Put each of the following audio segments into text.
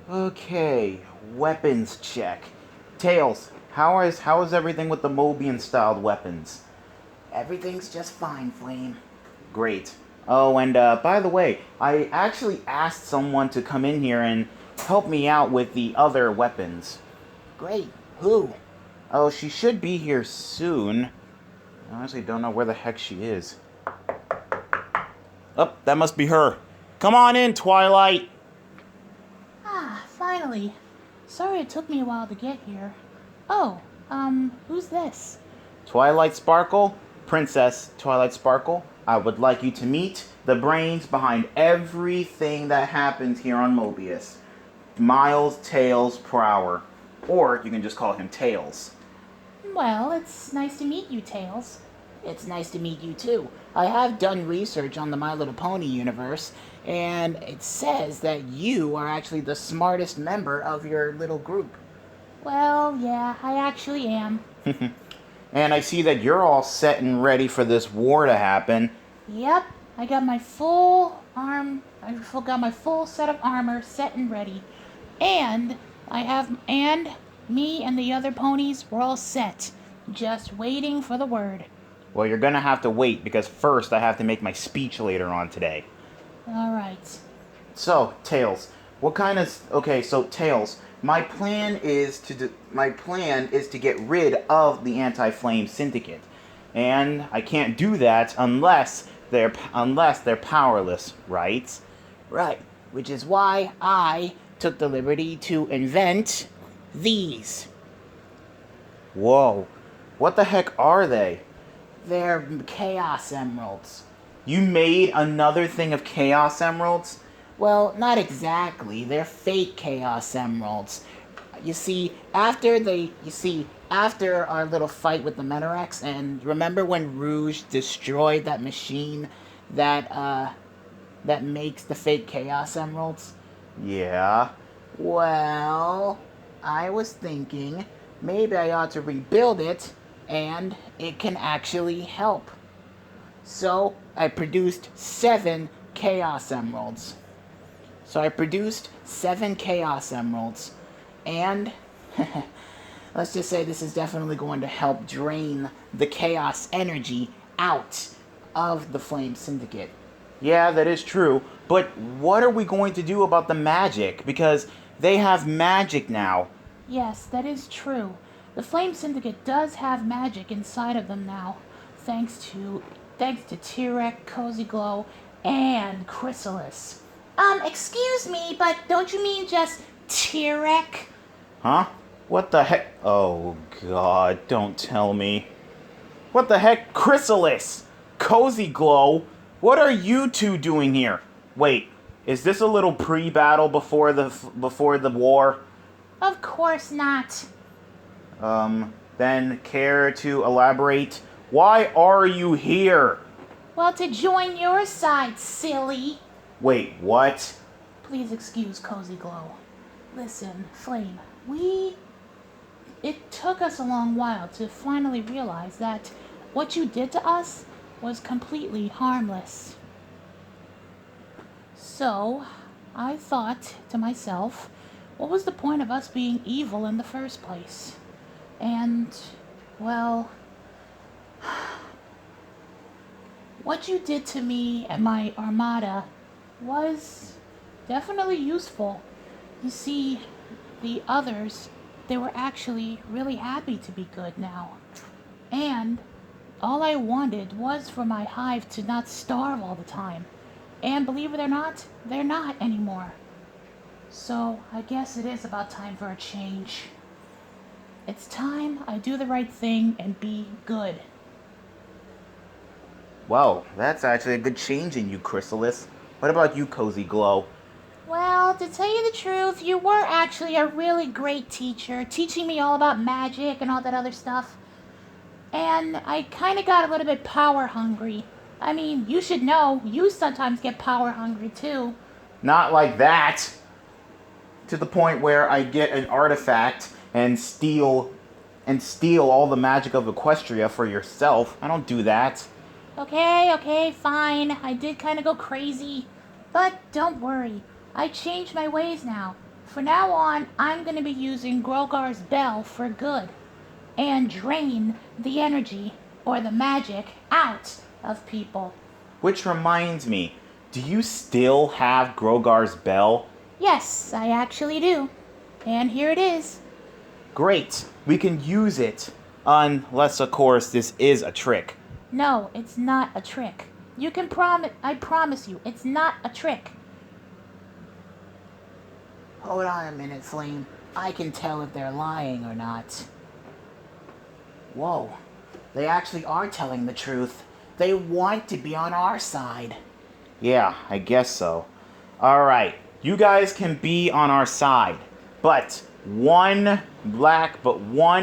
Okay, weapons check. Tails, how is everything with the Mobian-styled weapons? Everything's just fine, Flame. Great. Oh, and by the way, I actually asked someone to come in here and help me out with the other weapons. Great. Who? Oh, she should be here soon. I honestly don't know where the heck she is. Oh, that must be her. Come on in, Twilight. Ah, finally. Sorry it took me a while to get here. Oh, who's this? Twilight Sparkle, Princess Twilight Sparkle, I would like you to meet the brains behind everything that happens here on Mobius. Miles Tails per hour. Or you can just call him Tails. Well, it's nice to meet you, Tails. It's nice to meet you too. I have done research on the My Little Pony universe, and it says that you are actually the smartest member of your little group. Well, yeah, I actually am. And I see that you're all set and ready for this war to happen. Yep, I got my full set of armor set and ready. And me and the other ponies were all set, just waiting for the word. Well, you're gonna have to wait because first I have to make my speech later on today. All right. So, Tails, Tails, my plan is to get rid of the Anti-Flame Syndicate. And I can't do that unless they're powerless, right? Right, which is why I took the liberty to invent these. Whoa. What the heck are they? They're Chaos Emeralds. You made another thing of Chaos Emeralds? Well, not exactly. They're fake Chaos Emeralds. You see, after our little fight with the Metarex, and remember when Rouge destroyed that machine that makes the fake Chaos Emeralds? Yeah. Well, I was thinking maybe I ought to rebuild it, and it can actually help. So I produced 7 Chaos Emeralds. And let's just say this is definitely going to help drain the chaos energy out of the Flame Syndicate. Yeah, that is true. But what are we going to do about the magic? Because they have magic now. Yes, that is true. The Flame Syndicate does have magic inside of them now, thanks to T-Rex, Cozy Glow, and Chrysalis. Excuse me, but don't you mean just T-Rex? Huh? What the heck? Oh, God, don't tell me. What the heck? Chrysalis! Cozy Glow? What are you two doing here? Wait, is this a little pre-battle before the war? Of course not. Then care to elaborate? Why are you here? Well, to join your side, silly. Wait, what? Please excuse Cozy Glow. Listen, Flame, it took us a long while to finally realize that what you did to us was completely harmless. So, I thought to myself, what was the point of us being evil in the first place? And, well, what you did to me and my armada was definitely useful. You see, the others, they were actually really happy to be good now. And all I wanted was for my hive to not starve all the time. And believe it or not, they're not anymore. So I guess it is about time for a change. It's time I do the right thing and be good. Wow, that's actually a good change in you, Chrysalis. What about you, Cozy Glow? Well, to tell you the truth, you were actually a really great teacher, teaching me all about magic and all that other stuff. And I kind of got a little bit power hungry. I mean, you should know, you sometimes get power hungry too. Not like that. To the point where I get an artifact and steal all the magic of Equestria for yourself. I don't do that. Okay, fine. I did kind of go crazy. But don't worry. I changed my ways now. For now on, I'm going to be using Grogar's bell for good and drain the energy or the magic out of people. Which reminds me, do you still have Grogar's bell? Yes, I actually do. And here it is. Great, we can use it. Unless, of course, this is a trick. No, it's not a trick. You can I promise you, it's not a trick. Hold on a minute, Flame. I can tell if they're lying or not. Whoa. They actually are telling the truth. They want to be on our side. Yeah, I guess so. Alright, you guys can be on our side. But one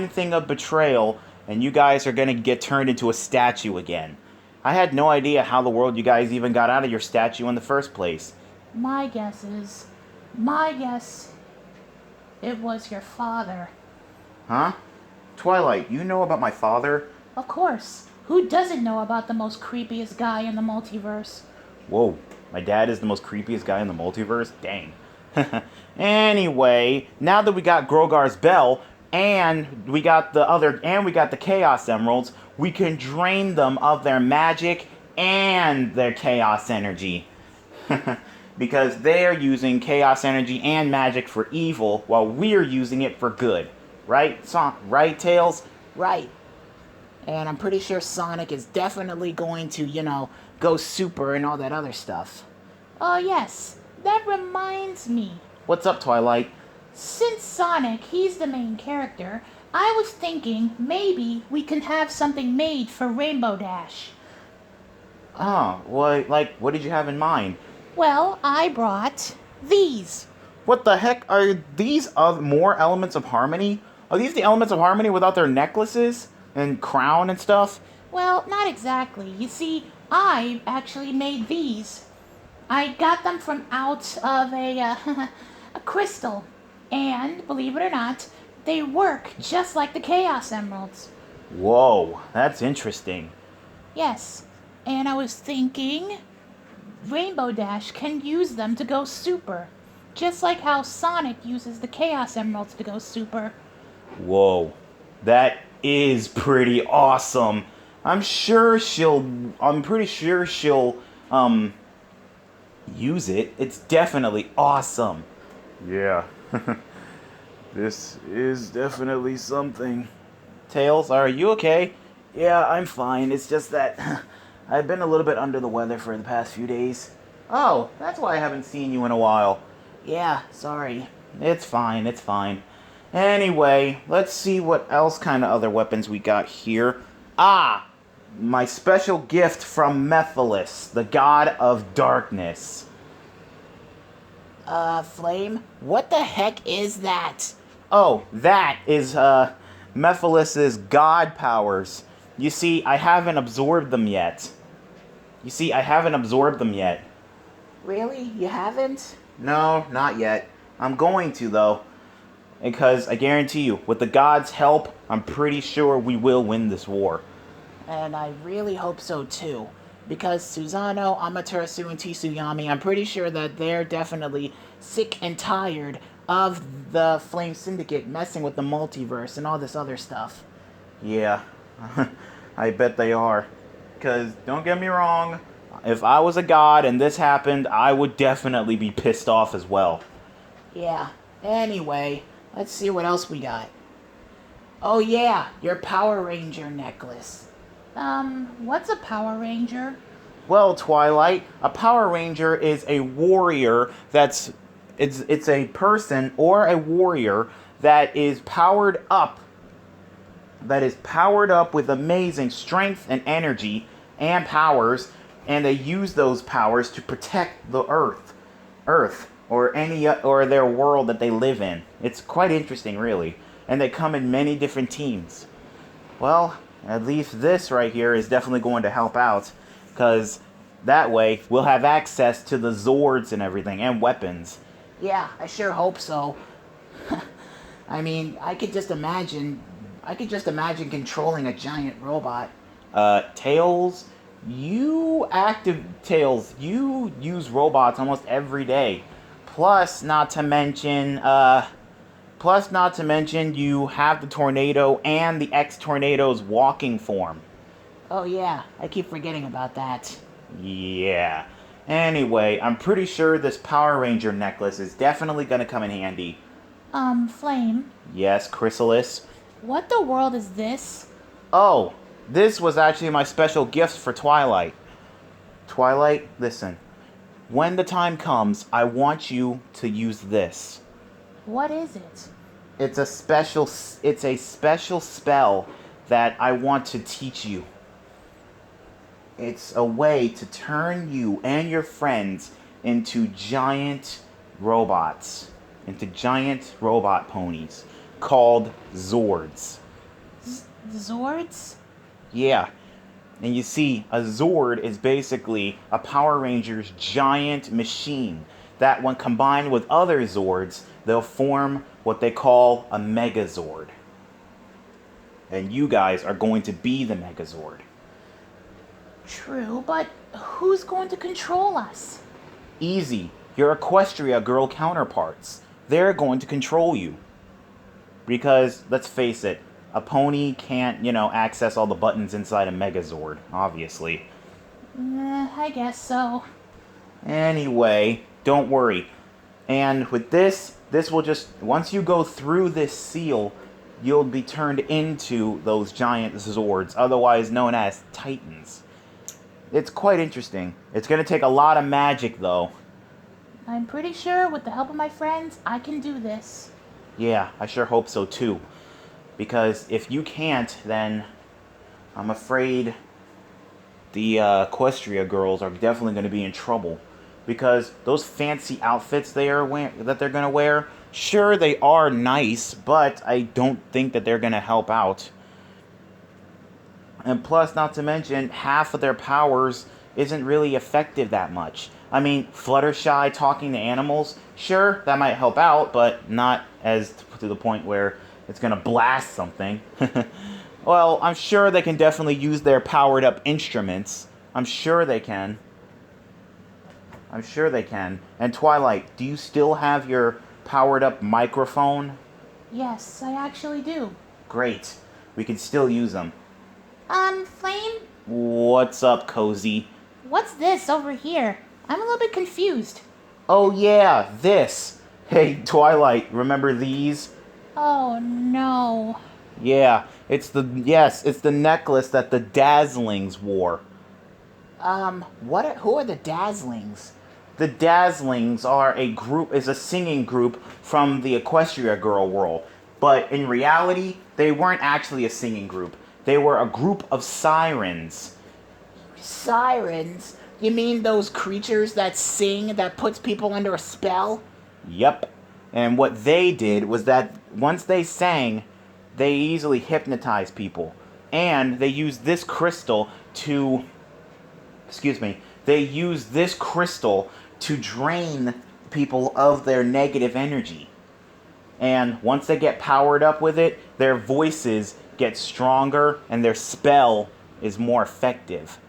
thing of betrayal, and you guys are gonna get turned into a statue again. I had no idea how the world you guys even got out of your statue in the first place. My guess, it was your father. Huh? Twilight, you know about my father? Of course. Who doesn't know about the most creepiest guy in the multiverse? Whoa, my dad is the most creepiest guy in the multiverse? Dang. Anyway, now that we got Grogar's bell, and we got the Chaos Emeralds, we can drain them of their magic and their Chaos energy. Because they're using Chaos energy and magic for evil, while we're using it for good. Right, right, Tails? Right. And I'm pretty sure Sonic is definitely going to, go super and all that other stuff. Oh, yes. That reminds me. What's up, Twilight? Since Sonic, he's the main character, I was thinking maybe we can have something made for Rainbow Dash. Oh, what did you have in mind? Well, I brought these. What the heck? Are these more elements of harmony? Are these the elements of harmony without their necklaces and crown and stuff? Well, not exactly. You see, I actually made these. I got them from out of a crystal. And, believe it or not, they work just like the Chaos Emeralds. Whoa, that's interesting. Yes, and I was thinking Rainbow Dash can use them to go super. Just like how Sonic uses the Chaos Emeralds to go super. Whoa, that is pretty awesome. I'm pretty sure she'll, use it. It's definitely awesome. Yeah, this is definitely something. Tails, are you okay? Yeah, I'm fine. It's just that I've been a little bit under the weather for the past few days. Oh, that's why I haven't seen you in a while. Yeah, sorry. It's fine, it's fine. Anyway, let's see what else kind of other weapons we got here. Ah! My special gift from Mephiles, the god of darkness. Flame, what the heck is that? Oh, that is, Mephiles' god powers. You see, I haven't absorbed them yet. Really? You haven't? No, not yet. I'm going to, though. Because I guarantee you, with the gods' help, I'm pretty sure we will win this war. And I really hope so, too. Because Susano, Amaterasu, and Tsuyami, I'm pretty sure that they're definitely sick and tired of the Flame Syndicate messing with the multiverse and all this other stuff. Yeah, I bet they are. Because, don't get me wrong, if I was a god and this happened, I would definitely be pissed off as well. Yeah, anyway, let's see what else we got. Oh yeah, your Power Ranger necklace. What's a Power Ranger? Well, Twilight, a Power Ranger is a warrior it's a person or a warrior that is powered up with amazing strength and energy and powers, and they use those powers to protect the Earth or their world that they live in. It's quite interesting, really, and they come in many different teams. Well, at least this right here is definitely going to help out, because that way we'll have access to the Zords and everything, and weapons. Yeah, I sure hope so. I mean, I could just imagine controlling a giant robot. Tails, you use robots almost every day. Plus, not to mention, you have the tornado and the ex-tornado's walking form. Oh yeah, I keep forgetting about that. Yeah. Anyway, I'm pretty sure this Power Ranger necklace is definitely gonna come in handy. Flame, Yes, Chrysalis. what the world is this? Oh, this was actually my special gift for Twilight. Twilight, listen. When the time comes, I want you to use this. What is it? It's a special spell that I want to teach you. It's a way to turn you and your friends into giant robots, into giant robot ponies called Zords. Zords? Yeah. And you see, a Zord is basically a Power Ranger's giant machine that, when combined with other Zords, they'll form what they call a Megazord. And you guys are going to be the Megazord. True, but who's going to control us? Easy. Your Equestria girl counterparts. They're going to control you. Because, let's face it, a pony can't, access all the buttons inside a Megazord, obviously. I guess so. Anyway, don't worry. And with this will just, once you go through this seal, you'll be turned into those giant Zords, otherwise known as Titans. It's quite interesting. It's going to take a lot of magic, though. I'm pretty sure with the help of my friends, I can do this. Yeah, I sure hope so, too. Because if you can't, then I'm afraid the Equestria girls are definitely going to be in trouble. Because those fancy outfits that they're going to wear, sure, they are nice, but I don't think that they're going to help out. And plus, not to mention, half of their powers isn't really effective that much. I mean, Fluttershy talking to animals, sure, that might help out, but not as to the point where it's gonna blast something. Well, I'm sure they can definitely use their powered up instruments. I'm sure they can. And Twilight, do you still have your powered up microphone? Yes, I actually do. Great. We can still use them. Flame? What's up, Cozy? What's this over here? I'm a little bit confused. Oh yeah, this. Hey, Twilight, remember these? Oh no. Yeah, it's the necklace that the Dazzlings wore. Who are the Dazzlings? The Dazzlings are a singing group from the Equestria girl world. But in reality, they weren't actually a singing group. They were a group of sirens. Sirens? You mean those creatures that sing that puts people under a spell? Yep. And what they did was that once they sang, they easily hypnotized people. And they used this crystal to... They used this crystal to drain people of their negative energy. And once they get powered up with it, their voices get stronger and their spell is more effective.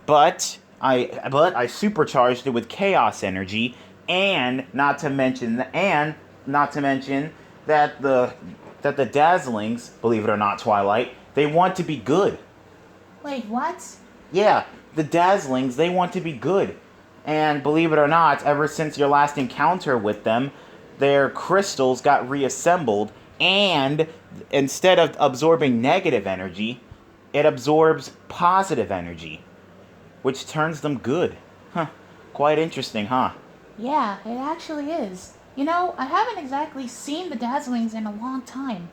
But I supercharged it with chaos energy, and not to mention that the Dazzlings, believe it or not, Twilight, they want to be good. Wait, what? Yeah, the Dazzlings, they want to be good. And believe it or not, ever since your last encounter with them, their crystals got reassembled, and instead of absorbing negative energy, it absorbs positive energy, which turns them good. Huh. Quite interesting, huh? Yeah, it actually is. I haven't exactly seen the Dazzlings in a long time.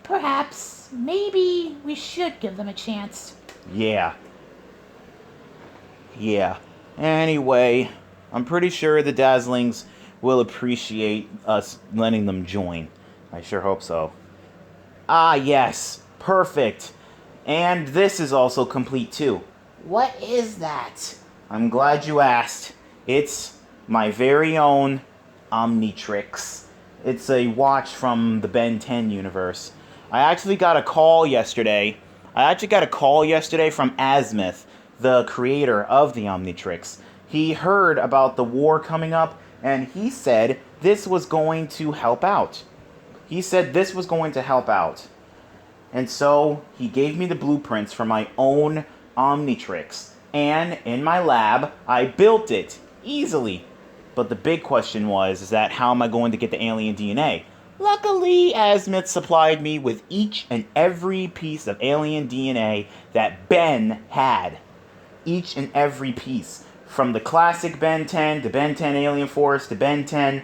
Perhaps, maybe we should give them a chance. Yeah. Anyway, I'm pretty sure the Dazzlings will appreciate us letting them join. I sure hope so. Ah, yes. Perfect. And this is also complete, too. What is that? I'm glad you asked. It's my very own Omnitrix. It's a watch from the Ben 10 universe. I actually got a call yesterday from Azimuth, the creator of the Omnitrix. He heard about the war coming up, and he said this was going to help out. He said this was going to help out. And so he gave me the blueprints for my own Omnitrix. And in my lab, I built it easily. But the big question was, is that how am I going to get the alien DNA? Luckily, Azimuth supplied me with each and every piece of alien DNA that Ben had. Each and every piece. From the classic Ben 10 to Ben 10 Alien Force to Ben 10...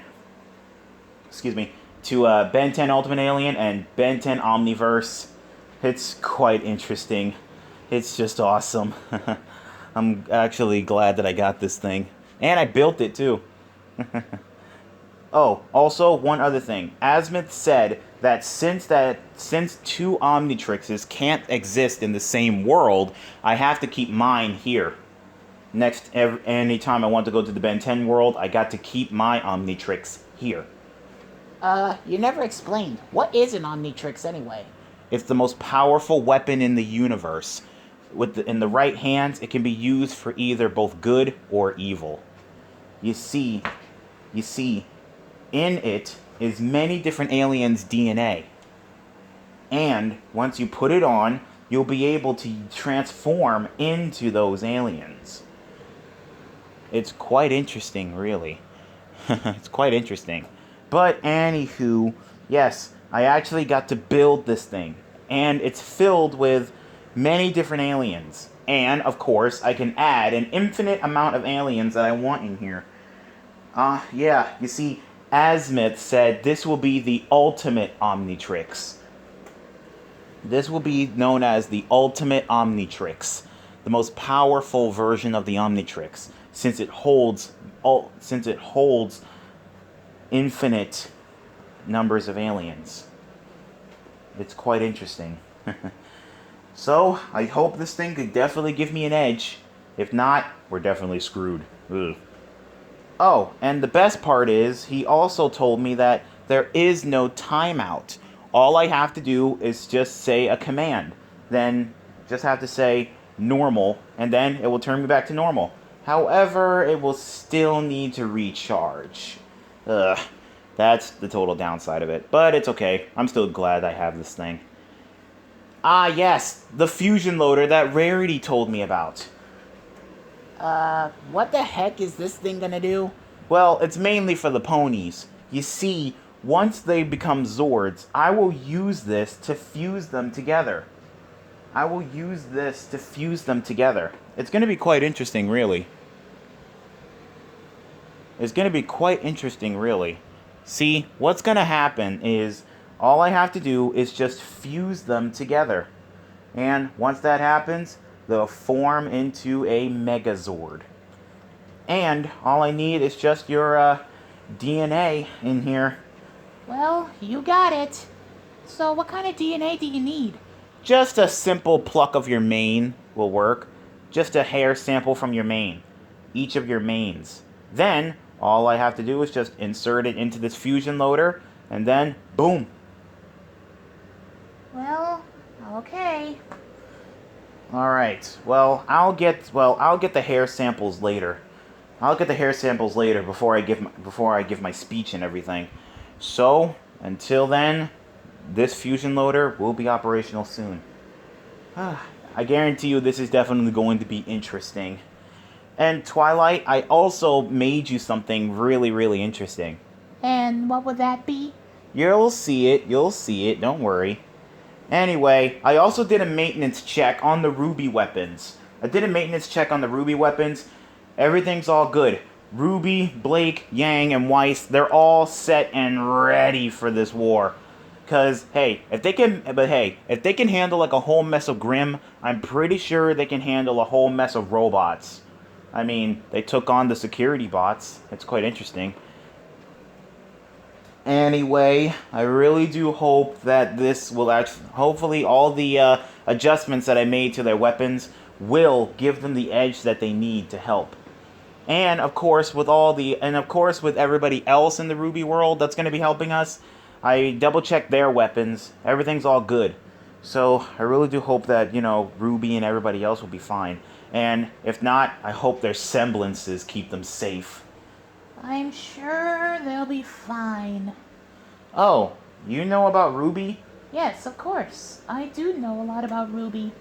to Ben 10 Ultimate Alien and Ben 10 Omniverse. It's quite interesting. It's just awesome. I'm actually glad that I got this thing. And I built it too. Oh, also one other thing. Azimuth said that since two Omnitrixes can't exist in the same world, I have to keep mine here. Anytime I want to go to the Ben 10 world, I got to keep my Omnitrix here. You never explained. What is an Omnitrix anyway? It's the most powerful weapon in the universe. In the right hands, it can be used for either both good or evil. You see, in it is many different aliens' DNA. And once you put it on, you'll be able to transform into those aliens. It's quite interesting, really. It's quite interesting. But anywho, yes, I actually got to build this thing. And it's filled with many different aliens. And, of course, I can add an infinite amount of aliens that I want in here. Yeah, you see, Azimuth said this will be the ultimate Omnitrix. This will be known as the ultimate Omnitrix. The most powerful version of the Omnitrix. Since it holds infinite numbers of aliens. It's quite interesting. So, I hope this thing could definitely give me an edge. If not, we're definitely screwed. Ugh. Oh, and the best part is, he also told me that there is no timeout. All I have to do is just say a command. Then, just have to say normal, and then it will turn me back to normal. However, it will still need to recharge. Ugh. That's the total downside of it. But it's okay. I'm still glad I have this thing. Ah, yes. The fusion loader that Rarity told me about. What the heck is this thing gonna do? Well, it's mainly for the ponies. You see, once they become Zords, I will use this to fuse them together. It's going to be quite interesting, really. See, what's going to happen is all I have to do is just fuse them together. And once that happens, they'll form into a Megazord. And all I need is just your DNA in here. Well, you got it. So what kind of DNA do you need? Just a simple pluck of your mane will work. Just a hair sample from your mane. Each of your manes. Then, all I have to do is just insert it into this fusion loader, and then, boom. Well, okay. Alright, I'll get the hair samples later. Before I give my speech and everything. So, until then, this fusion loader will be operational soon. I guarantee you this is definitely going to be interesting. And Twilight, I also made you something really, really interesting. And what would that be? You'll see it, don't worry. Anyway, I also did a maintenance check on the Ruby weapons. Everything's all good. Ruby, Blake, Yang, and Weiss, they're all set and ready for this war. Cause if they can handle like a whole mess of Grimm, I'm pretty sure they can handle a whole mess of robots. I mean, they took on the security bots. It's quite interesting. Anyway, I really do hope that this will hopefully all the adjustments that I made to their weapons will give them the edge that they need to help. And of course, with everybody else in the Ruby world that's going to be helping us, I double-checked their weapons. Everything's all good. So, I really do hope that, Ruby and everybody else will be fine. And if not, I hope their semblances keep them safe. I'm sure they'll be fine. Oh, you know about Ruby? Yes, of course. I do know a lot about Ruby.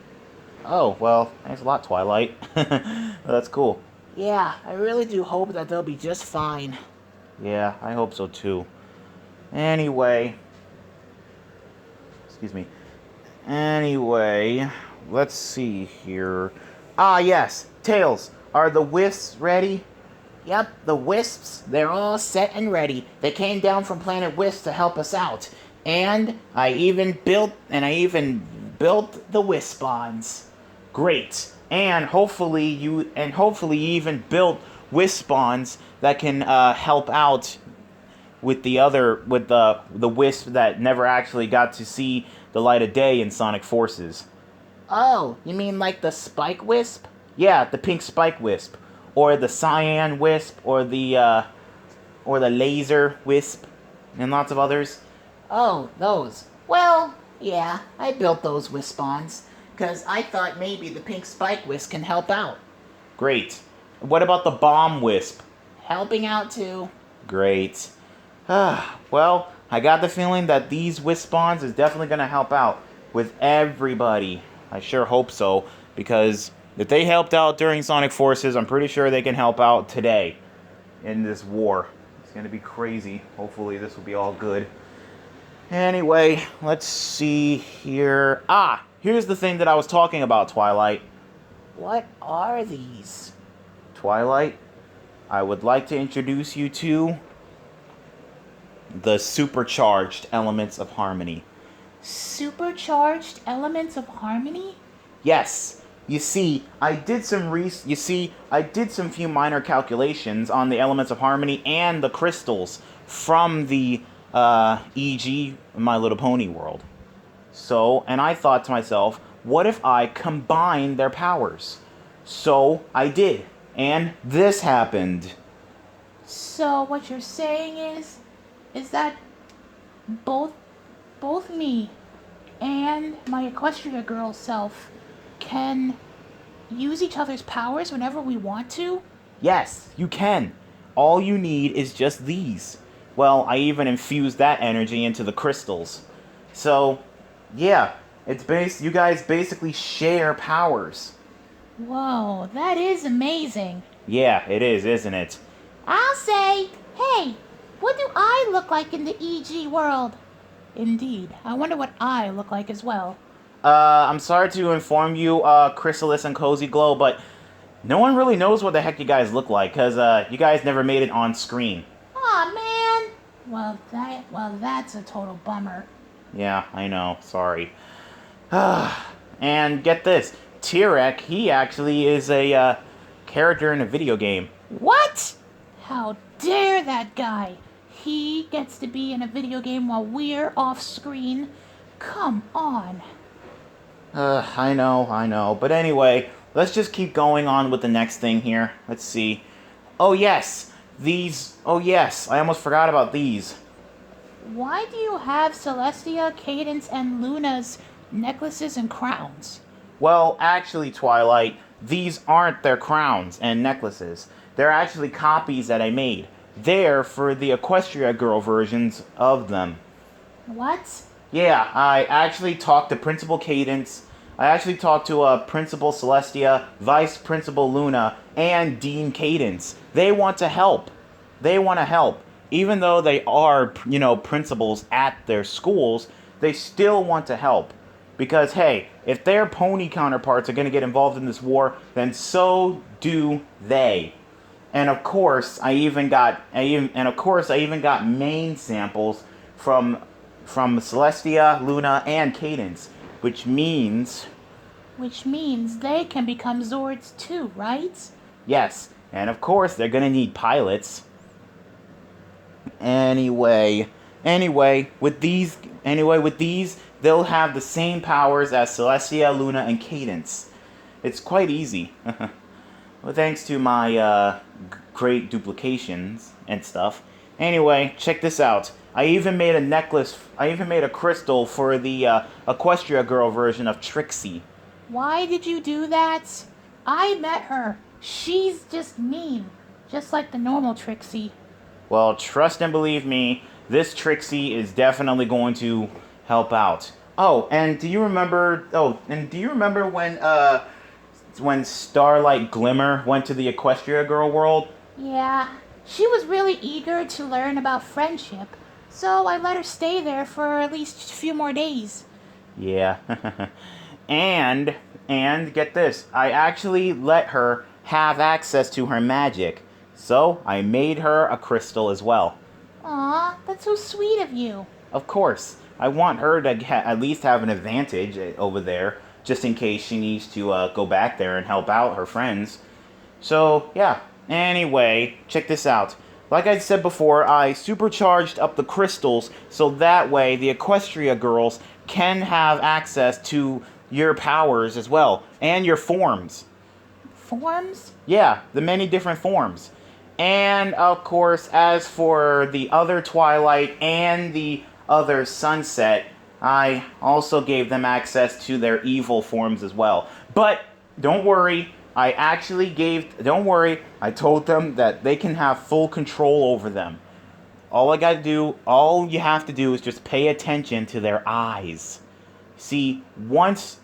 Oh, well, thanks a lot, Twilight. That's cool. Yeah, I really do hope that they'll be just fine. Yeah, I hope so too. Anyway, excuse me. Anyway, let's see here. Ah, yes, Tails. Are the wisps ready? Yep, the wisps, they're all set and ready. They came down from Planet Wisp to help us out. And I even built the wisp bonds. Great. And hopefully you even built wisp spawns that can help out with the wisp that never actually got to see the light of day in Sonic Forces. Oh, you mean like the spike wisp? Yeah, the pink spike wisp, or the cyan wisp, or the laser wisp, and lots of others. Oh, those. Well, yeah, I built those wisp bonds. Because I thought maybe the pink spike wisp can help out. Great. What about the bomb wisp? Helping out too. Great. Well, I got the feeling that these wisp spawns is definitely going to help out with everybody. I sure hope so, because if they helped out during Sonic Forces, I'm pretty sure they can help out today in this war. It's going to be crazy. Hopefully this will be all good. Anyway, let's see here. Here's the thing that I was talking about, Twilight. What are these? Twilight, I would like to introduce you to the supercharged elements of harmony. Supercharged elements of harmony? Yes. You see, I did some few minor calculations on the elements of harmony and the crystals from the e.g. My Little Pony world. So, and I thought to myself, what if I combine their powers? So, I did. And this happened. So what you're saying is that both me and my Equestria Girl self can use each other's powers whenever we want to? Yes, you can. All you need is just these. Well, I even infused that energy into the crystals. So, yeah, you guys basically share powers. Whoa, that is amazing. Yeah, it is, isn't it? I'll say, hey, what do I look like in the EG world? Indeed, I wonder what I look like as well. I'm sorry to inform you, Chrysalis and Cozy Glow, but no one really knows what the heck you guys look like, because you guys never made it on screen. Aw, man. Well, that's a total bummer. Yeah, I know. Sorry. And get this. Tirek, he actually is a character in a video game. What? How dare that guy? He gets to be in a video game while we're off screen. Come on. I know. But anyway, let's just keep going on with the next thing here. Let's see. Oh, yes. Oh, yes. I almost forgot about these. Why do you have Celestia, Cadence, and Luna's necklaces and crowns? Well, actually, Twilight, these aren't their crowns and necklaces. They're actually copies that I made. They're for the Equestria Girl versions of them. What? Yeah, I actually talked to Principal Cadence. I actually talked to Principal Celestia, Vice Principal Luna, and Dean Cadence. They want to help. Even though they are, principals at their schools, they still want to help. Because, hey, if their pony counterparts are going to get involved in this war, then so do they. And of course, I even got main samples from Celestia, Luna, and Cadence, which means they can become Zords too, right? yes, and of course they're gonna need pilots. Anyway, with these, they'll have the same powers as Celestia, Luna, and Cadence. It's quite easy. Well, thanks to my great duplications and stuff. Anyway, check this out. I even made a crystal for the Equestria Girl version of Trixie. Why did you do that? I met her. She's just mean. Just like the normal Trixie. Well, trust and believe me, this Trixie is definitely going to help out. Oh, and do you remember? Oh, and do you remember when Starlight Glimmer went to the Equestria Girl world? Yeah, she was really eager to learn about friendship, so I let her stay there for at least a few more days. Yeah. and get this, I actually let her have access to her magic. So, I made her a crystal as well. Aw, that's so sweet of you. Of course, I want her to at least have an advantage over there, just in case she needs to go back there and help out her friends. So, yeah. Anyway, check this out. Like I said before, I supercharged up the crystals so that way the Equestria girls can have access to your powers as well, and your forms. Forms? Yeah, the many different forms. And, of course, as for the other Twilight and the other Sunset, I also gave them access to their evil forms as well. But, don't worry, I told them that they can have full control over them. All you have to do is just pay attention to their eyes. Once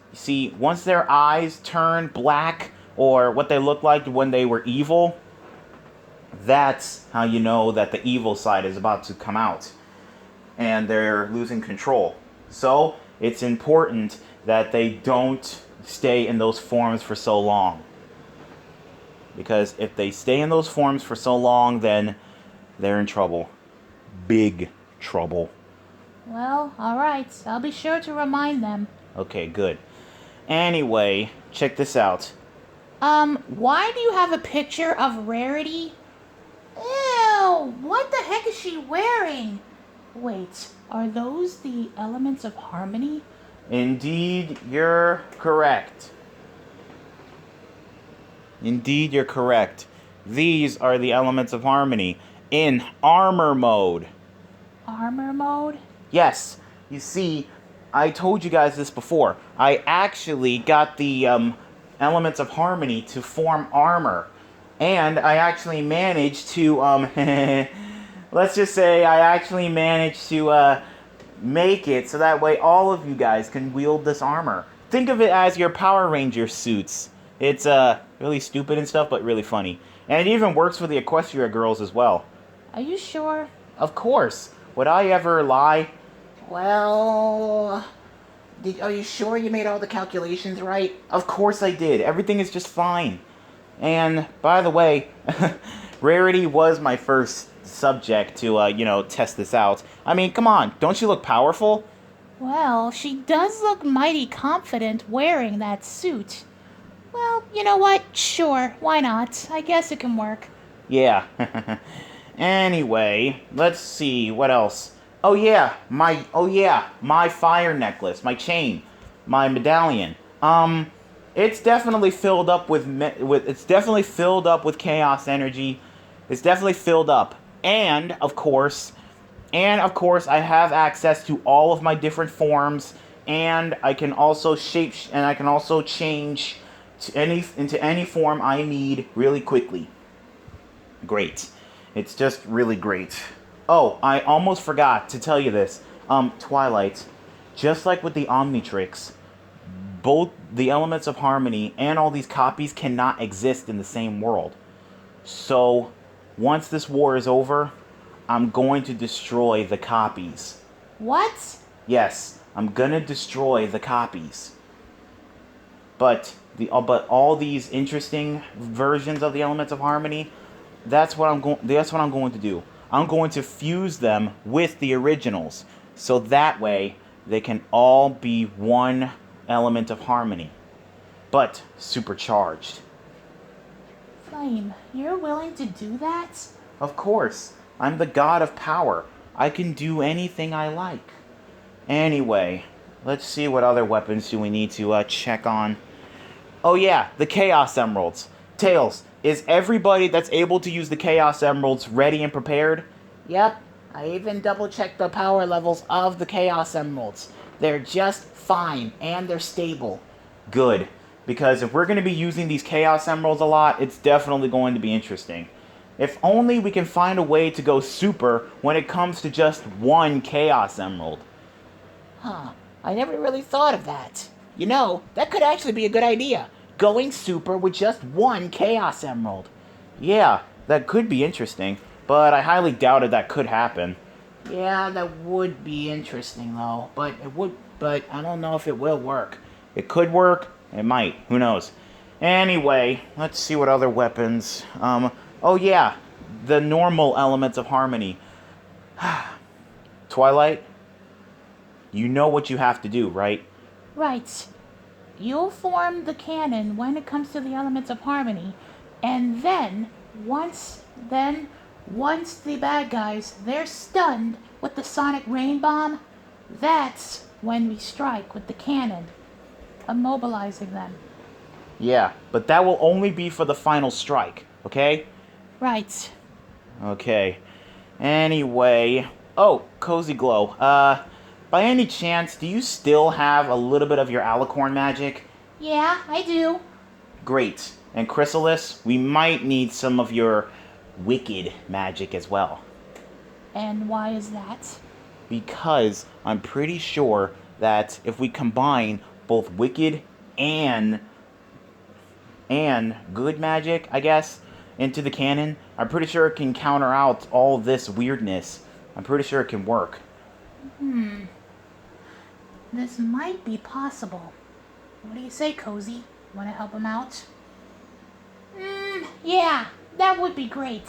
their eyes turn black, or what they look like when they were evil, that's how you know that the evil side is about to come out. And they're losing control. So, it's important that they don't stay in those forms for so long. Because if they stay in those forms for so long, then they're in trouble. Big trouble. Well, alright, I'll be sure to remind them. Okay, good. Anyway, check this out. Why do you have a picture of Rarity? Ew, what the heck is she wearing? Wait, are those the elements of harmony? Indeed, you're correct. Indeed, you're correct. These are the elements of harmony in armor mode. Armor mode? Yes. You see, I told you guys this before. I actually got the elements of harmony to form armor. And I actually managed to, let's just say I actually managed to make it so that way all of you guys can wield this armor. Think of it as your Power Ranger suits. It's really stupid and stuff, but really funny. And it even works for the Equestria girls as well. Are you sure? Of course. Would I ever lie? Well, are you sure you made all the calculations right? Of course I did. Everything is just fine. And, by the way, Rarity was my first subject to, test this out. I mean, come on. Don't she look powerful? Well, she does look mighty confident wearing that suit. Well, you know what? Sure, why not? I guess it can work. Yeah. Anyway, let's see, what else? Oh yeah, my fire necklace, my chain, my medallion. It's definitely filled up with chaos energy. It's definitely filled up. And of course, I have access to all of my different forms, and I can also change into any form I need really quickly. Great. It's just really great. Oh, I almost forgot to tell you this. Twilight, just like with the Omnitrix, both the elements of harmony and all these copies cannot exist in the same world. So, once this war is over, I'm going to destroy the copies. What? Yes, I'm gonna destroy the copies. But all these interesting versions of the elements of harmony, that's what I'm going to do. I'm going to fuse them with the originals, so that way they can all be one element of harmony, but supercharged. Flame, you're willing to do that? Of course, I'm the god of power. I can do anything I like. Anyway, let's see what other weapons do we need to check on. Oh yeah, the Chaos Emeralds. Tails, is everybody that's able to use the Chaos Emeralds ready and prepared? Yep, I even double-checked the power levels of the Chaos Emeralds. They're just fine, and they're stable. Good, because if we're going to be using these Chaos Emeralds a lot, it's definitely going to be interesting. If only we can find a way to go super when it comes to just one Chaos Emerald. Huh. I never really thought of that. You know, that could actually be a good idea. Going super with just one Chaos Emerald. Yeah, that could be interesting, but I highly doubted that could happen. Yeah, that would be interesting though. But I don't know if it will work. It could work, it might, who knows. Anyway, let's see what other weapons. Oh yeah, the normal elements of harmony. Twilight, you know what you have to do, right? Right. You'll form the cannon when it comes to the elements of harmony, and then once the bad guys they're stunned with the sonic rain bomb, that's when we strike with the cannon, immobilizing them. Yeah, but that will only be for the final strike, okay? Right. Okay. Anyway, oh, Cozy Glow. By any chance, do you still have a little bit of your alicorn magic? Yeah, I do. Great. And Chrysalis, we might need some of your wicked magic as well. And why is that? Because I'm pretty sure that if we combine both wicked and good magic, I guess, into the cannon, I'm pretty sure it can counter out all this weirdness. I'm pretty sure it can work. This might be possible. What do you say, Cozy? Want to help him out? Yeah, that would be great.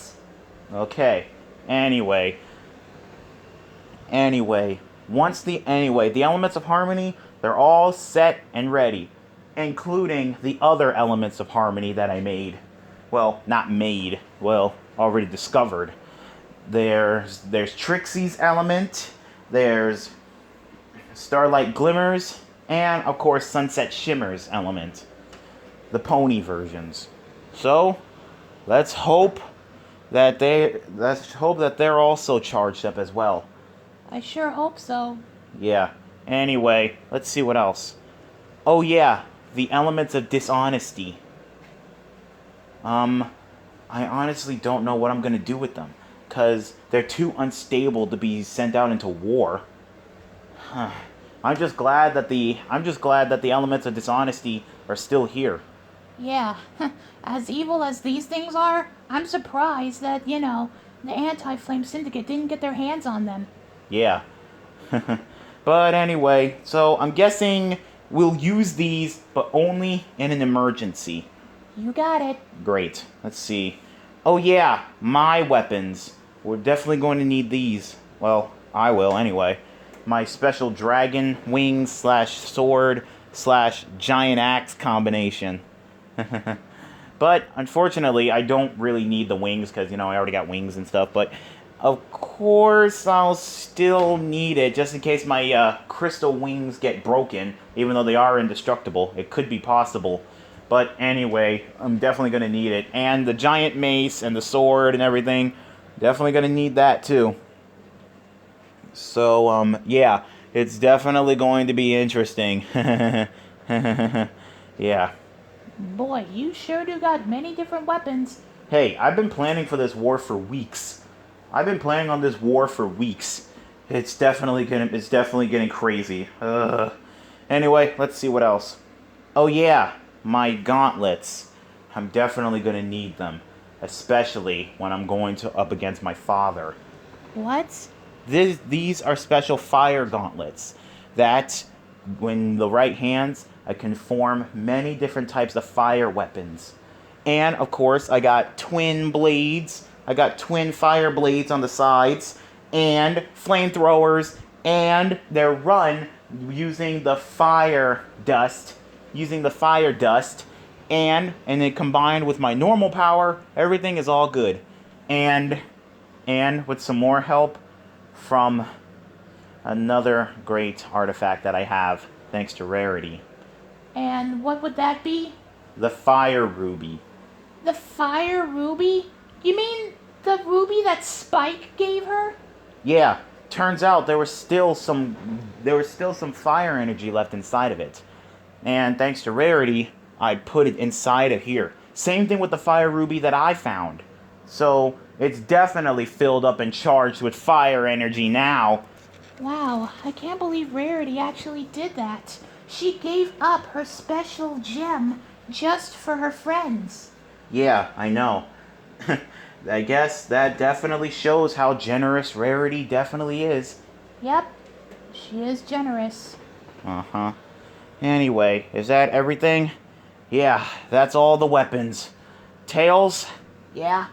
Okay. Anyway, the elements of harmony, they're all set and ready, including the other elements of harmony that I made. Well, not made, well, already discovered. There's Trixie's element, there's Starlight Glimmers, and of course Sunset Shimmer's element. The pony versions. So, let's hope that they're also charged up as well. I sure hope so. Yeah. Anyway, let's see what else. Oh yeah, the elements of dishonesty. I honestly don't know what I'm gonna do with them, 'cause they're too unstable to be sent out into war. I'm just glad that the elements of dishonesty are still here. Yeah, as evil as these things are, I'm surprised that, the Anti-Flame Syndicate didn't get their hands on them. Yeah. But anyway, so I'm guessing we'll use these, but only in an emergency. You got it. Great. Let's see. Oh yeah, my weapons. We're definitely going to need these. Well, I will anyway. My special dragon wings / sword / giant axe combination. But unfortunately, I don't really need the wings because, I already got wings and stuff. But of course, I'll still need it just in case my crystal wings get broken, even though they are indestructible. It could be possible. But anyway, I'm definitely going to need it. And the giant mace and the sword and everything, definitely going to need that too. So, yeah, it's definitely going to be interesting. Yeah. Boy, you sure do got many different weapons. Hey, I've been planning for this war for weeks. I've been planning on this war for weeks. It's definitely getting crazy. Anyway, let's see what else. Oh yeah, my gauntlets. I'm definitely gonna need them, especially when I'm going up against my father. What? These are special fire gauntlets that, when the right hands, I can form many different types of fire weapons. And, of course, I got twin blades. I got twin fire blades on the sides. And flamethrowers. And they're run using the fire dust. And then combined with my normal power, everything is all good. And with some more help from another great artifact that I have, thanks to Rarity. And what would that be? The Fire Ruby. The Fire Ruby? You mean the ruby that Spike gave her? Yeah, turns out there was still some fire energy left inside of it. And thanks to Rarity, I put it inside of here. Same thing with the Fire Ruby that I found. So It's definitely filled up and charged with fire energy now. Wow, I can't believe Rarity actually did that. She gave up her special gem just for her friends. Yeah, I know. I guess that definitely shows how generous Rarity definitely is. Yep, she is generous. Uh-huh. Anyway, is that everything? Yeah, that's all the weapons. Tails, Yeah?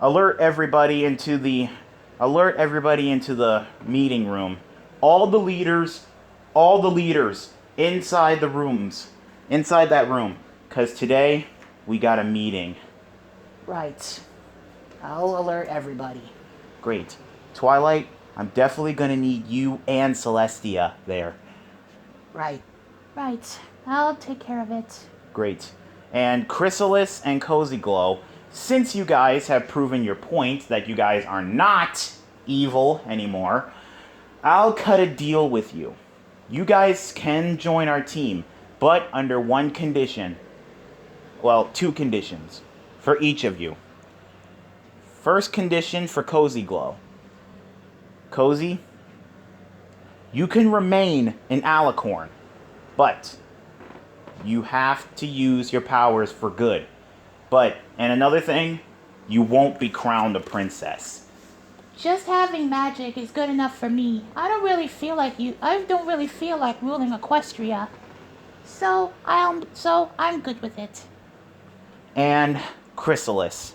alert everybody into the meeting room. All the leaders inside the rooms. Inside that room. 'Cause today we got a meeting. Right. I'll alert everybody. Great. Twilight, I'm definitely gonna need you and Celestia there. Right. Right, I'll take care of it. Great. And Chrysalis and Cozy Glow, since you guys have proven your point that you guys are not evil anymore, I'll cut a deal with you. You guys can join our team, but under one condition. Well, two conditions for each of you. First condition for Cozy Glow. Cozy, you can remain an alicorn, but you have to use your powers for good. And another thing, you won't be crowned a princess. Just having magic is good enough for me. I don't really feel like ruling Equestria. So I'm good with it. And Chrysalis.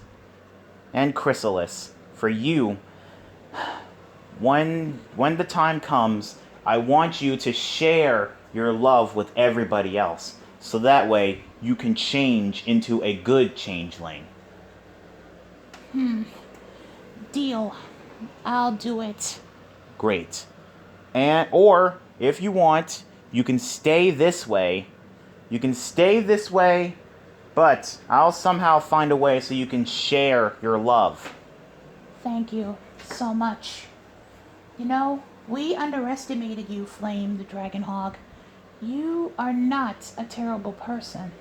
For you, when the time comes, I want you to share your love with everybody else. So that way, you can change into a good changeling. Deal. I'll do it. Great. Or, if you want, you can stay this way. But I'll somehow find a way so you can share your love. Thank you so much. You know, we underestimated you, Flame the Dragon Hog. You are not a terrible person.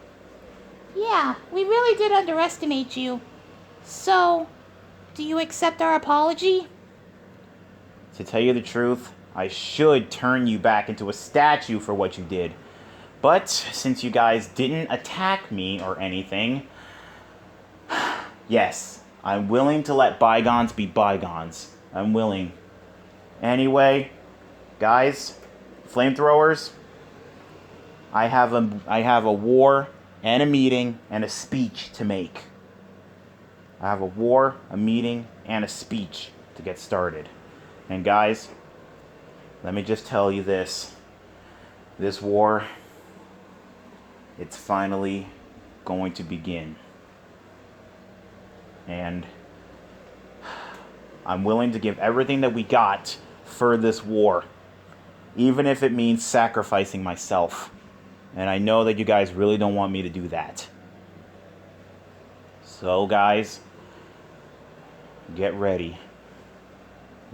Yeah, we really did underestimate you. So, do you accept our apology? To tell you the truth, I should turn you back into a statue for what you did. But since you guys didn't attack me or anything, yes, I'm willing to let bygones be bygones. I'm willing. Anyway, guys, flamethrowers, I have a war and a meeting and a speech to make. I have a war, a meeting, and a speech to get started. And guys, let me just tell you this. This war, it's finally going to begin. And I'm willing to give everything that we got for this war, even if it means sacrificing myself. And I know that you guys really don't want me to do that. So guys, get ready,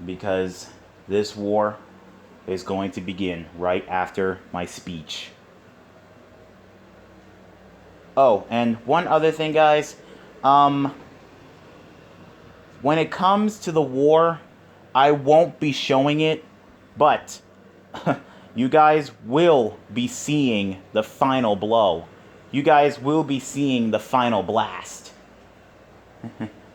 because this war is going to begin right after my speech. Oh, and one other thing, guys. When it comes to the war, I won't be showing it, but you guys will be seeing the final blow. You guys will be seeing the final blast.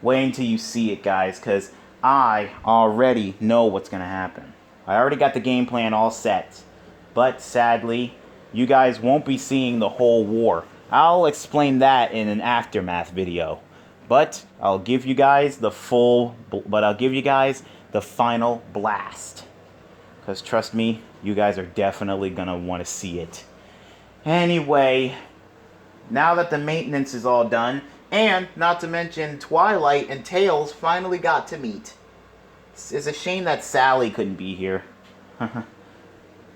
Wait until you see it, guys, because I already know what's going to happen. I already got the game plan all set. But sadly, you guys won't be seeing the whole war. I'll explain that in an aftermath video. But I'll give you guys the final blast. Because trust me, you guys are definitely going to want to see it. Anyway, now that the maintenance is all done, and not to mention Twilight and Tails finally got to meet. It's a shame that Sally couldn't be here.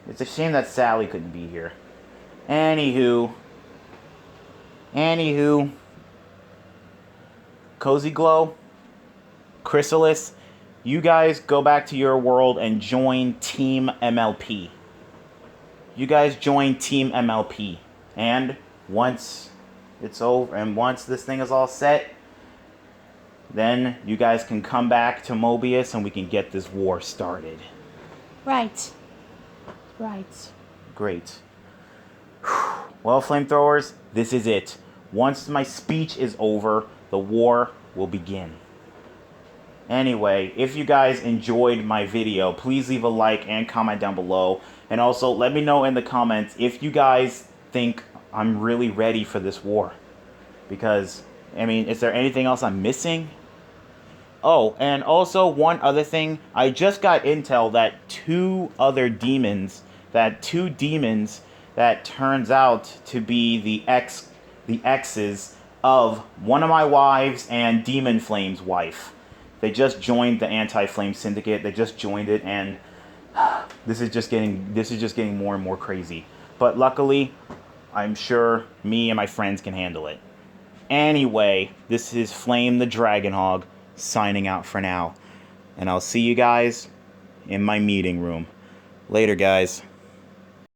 It's a shame that Sally couldn't be here. Anywho, Cozy Glow, Chrysalis, you guys go back to your world and join Team MLP. You guys join Team MLP. And once it's over, and once this thing is all set, then you guys can come back to Mobius and we can get this war started. Right. Right. Great. Well, flamethrowers, this is it. Once my speech is over, the war will begin. Anyway, if you guys enjoyed my video, please leave a like and comment down below. And also, let me know in the comments if you guys think I'm really ready for this war. Because, I mean, is there anything else I'm missing? Oh, and also one other thing. I just got intel that two demons that turns out to be the exes of one of my wives and Demon Flame's wife. They just joined the Anti-Flame Syndicate. They just joined it, and this is just getting more and more crazy. But luckily, I'm sure me and my friends can handle it. Anyway, this is Flame the Dragonhog signing out for now. And I'll see you guys in my meeting room. Later, guys.